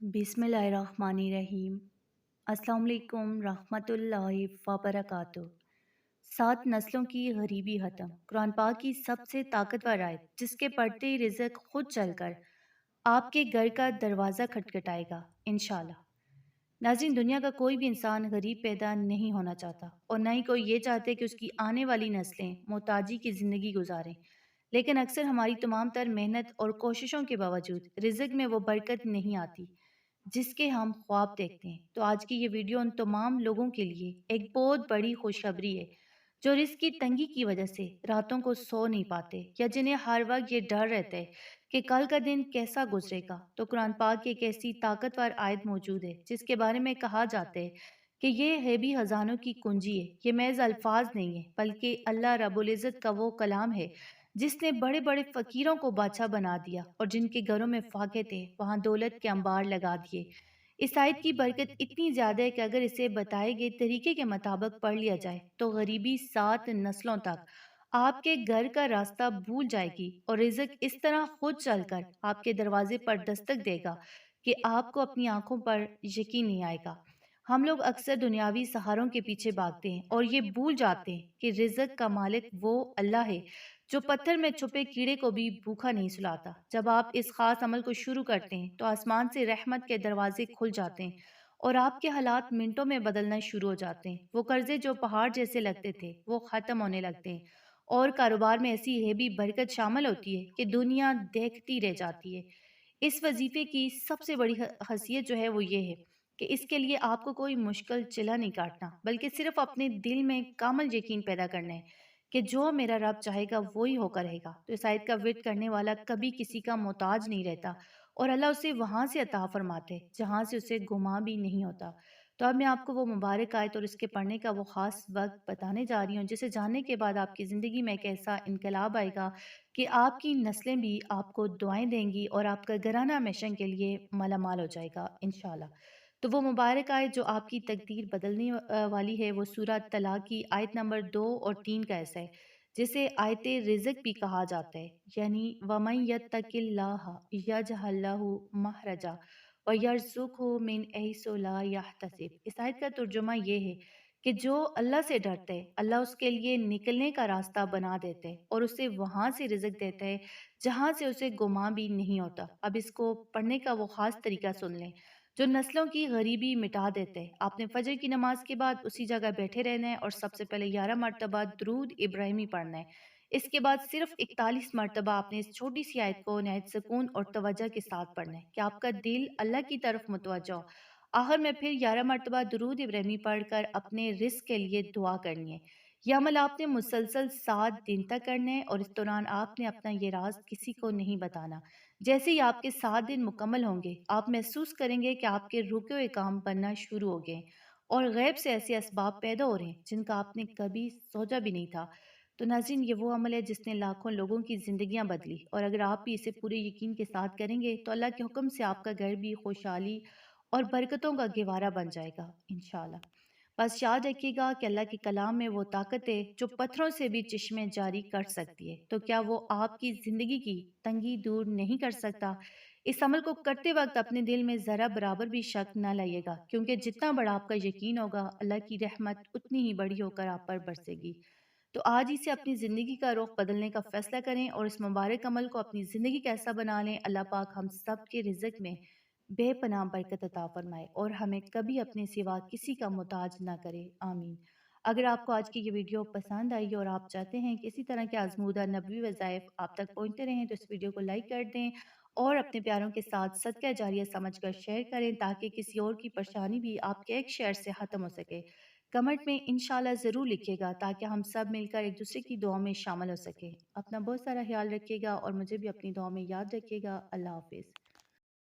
बिस्मिल्लाहिर्रहमानिर्रहीम। अस्सलाम वालेकुम रहमतुल्लाहि व बरकातुहू। 7 नस्लों की गरीबी ख़त्म। कुरान पाक की सबसे ताकतवर आयत जिसके पढ़ते ही रिज़्क खुद चलकर आपके घर का दरवाज़ा खटखटाएगा इंशाअल्लाह। नाज़रीन, दुनिया का कोई भी इंसान गरीब पैदा नहीं होना चाहता और ना ही कोई ये चाहते कि उसकी आने वाली नस्लें मोहताजी की ज़िंदगी गुजारें। लेकिन अक्सर हमारी तमाम तर मेहनत और कोशिशों के बावजूद रिज़्क में वो बरकत नहीं आती जिसके हम ख्वाब देखते हैं। तो आज की ये वीडियो उन तमाम लोगों के लिए एक बहुत बड़ी खुशखबरी है जो रिस्क की तंगी की वजह से रातों को सो नहीं पाते या जिन्हें हर वक्त ये डर रहता है कि कल का दिन कैसा गुजरेगा। तो कुरान पाक की एक ऐसी ताकतवर आयत मौजूद है जिसके बारे में कहा जाता है कि ये गैबी खजानों की कुंजी है। ये महज अल्फाज नहीं है बल्कि अल्लाह रब्बुल इज़्ज़त का वो कलाम है जिसने बड़े बड़े फकीरों को बादशाह बना दिया और जिनके घरों में फाके थे वहां दौलत के अंबार लगा दिए। इस आयत की बरकत इतनी ज्यादा है कि अगर इसे बताए गए तरीके के मुताबिक पढ़ लिया जाए तो गरीबी 7 नस्लों तक आपके घर का रास्ता भूल जाएगी और रिज़्क इस तरह खुद चलकर आपके दरवाजे पर दस्तक देगा कि आपको अपनी आंखों पर यकीन नहीं आएगा। हम लोग अक्सर दुनियावी सहारों के पीछे भागते हैं और ये भूल जाते हैं कि रिज़्क का मालिक वो अल्लाह है जो पत्थर में छुपे कीड़े को भी भूखा नहीं सुलाता। जब आप इस खास अमल को शुरू करते हैं तो आसमान से रहमत के दरवाजे खुल जाते हैं और आपके हालात मिनटों में बदलना शुरू हो जाते हैं। वो कर्जे जो पहाड़ जैसे लगते थे वो खत्म होने लगते हैं और कारोबार में ऐसी हेबी बरकत शामिल होती है कि दुनिया देखती रह जाती है। इस वजीफे की सबसे बड़ी हसीयत जो है वो ये है कि इसके लिए आपको कोई मुश्किल चिल्ला नहीं काटना बल्कि सिर्फ अपने दिल में कामल यकीन पैदा करना है कि जो मेरा रब चाहेगा वो ही होकर रहेगा। तो इस आयत का विर्द करने वाला कभी किसी का मोहताज नहीं रहता और अल्लाह उसे वहां से अता फरमाते जहां से उसे गुमा भी नहीं होता। तो अब मैं आपको वो मुबारक आयत और इसके पढ़ने का वो खास वक्त बताने जा रही हूँ जिसे जानने के बाद आपकी ज़िंदगी में एक ऐसा इनकलाब आएगा कि आपकी नस्लें भी आपको दुआएं देंगी और आपका घराना हमेशा के लिए मालामाल हो जाएगा इंशाल्लाह। तो वो मुबारक आयत जो आपकी तकदीर बदलने वाली है वो सूरह तलाक की आयत नंबर 2 और 3 का ऐसा है जिसे आयत रिज़्क भी कहा जाता है। यानी वमन यत्तकिल्लाह यजअल लहू महरजा व यरज़ुक़हु मिन हैसु ला यहतसिब। इस आयत का तर्जुमा ये है कि जो अल्लाह से डरता है अल्लाह उसके लिए निकलने का रास्ता बना देता है और उसे वहां से रिज़्क देता है जहां से उसे गुमा भी नहीं होता। अब इसको पढ़ने का वो खास तरीका सुन लें जो नस्लों की गरीबी मिटा देते हैं। आपने फजर की नमाज के बाद उसी जगह बैठे रहना है और सबसे पहले 11 मरतबा दुरूद इब्राहिमी पढ़ना है। इसके बाद सिर्फ 41 मरतबा आपने इस छोटी सी आयत को नहायत सुकून और तवज्जो के साथ पढ़ना है कि आपका दिल अल्लाह की तरफ मुतवज्जो हो। आखिर में फिर 11 मरतबा दुरूद इब्राहिमी पढ़कर अपने रिस्क के लिए दुआ करनी है। यह अमल आपने मुसलसल 7 दिन तक करना है और इस दौरान आपने अपना ये राज किसी को नहीं बताना। जैसे ही आपके 7 दिन मुकम्मल होंगे आप महसूस करेंगे कि आपके रुके हुए काम बनना शुरू हो गए और गैब से ऐसे असबाब पैदा हो रहे हैं जिनका आपने कभी सोचा भी नहीं था। तो नाज़रीन, ये वो अमल है जिसने लाखों लोगों की ज़िंदगियां बदली और अगर आप भी इसे पूरे यकीन के साथ करेंगे तो अल्लाह के हुक्म से आपका घर भी खुशहाली और बरकतों का गहवारा बन जाएगा इंशाल्लाह। बस याद रखिएगा कि अल्लाह के कलाम में वो ताकत है जो पत्थरों से भी चश्मे जारी कर सकती है। तो क्या वो आपकी ज़िंदगी की तंगी दूर नहीं कर सकता? इस अमल को करते वक्त अपने दिल में ज़रा बराबर भी शक न लाइएगा क्योंकि जितना बड़ा आपका यकीन होगा अल्लाह की रहमत उतनी ही बड़ी होकर आप पर बरसेगी। तो आज ही से अपनी ज़िंदगी का रुख बदलने का फैसला करें और इस मुबारक अमल को अपनी ज़िंदगी का ऐसा बना लें अल्लाह पाक हम सब के रिज़्क में बेपनाह बरकत अता फरमाए और हमें कभी अपने सिवा किसी का मोहताज ना करे। आमीन। अगर आपको आज की ये वीडियो पसंद आई और आप चाहते हैं कि इसी तरह के आजमूदा नबवी वज़ाइफ आप तक पहुँचते रहें तो इस वीडियो को लाइक कर दें और अपने प्यारों के साथ सदका जारिया समझकर शेयर करें ताकि किसी और की परेशानी भी आपके एक शेयर से ख़त्म हो सके। कमेंट में इंशाल्लाह ज़रूर लिखिएगा ताकि हम सब मिलकर एक दूसरे की दुआ में शामिल हो सके। अपना बहुत सारा ख्याल रखिएगा और मुझे भी अपनी दुआ में याद रखिएगा। अल्लाह हाफिज़।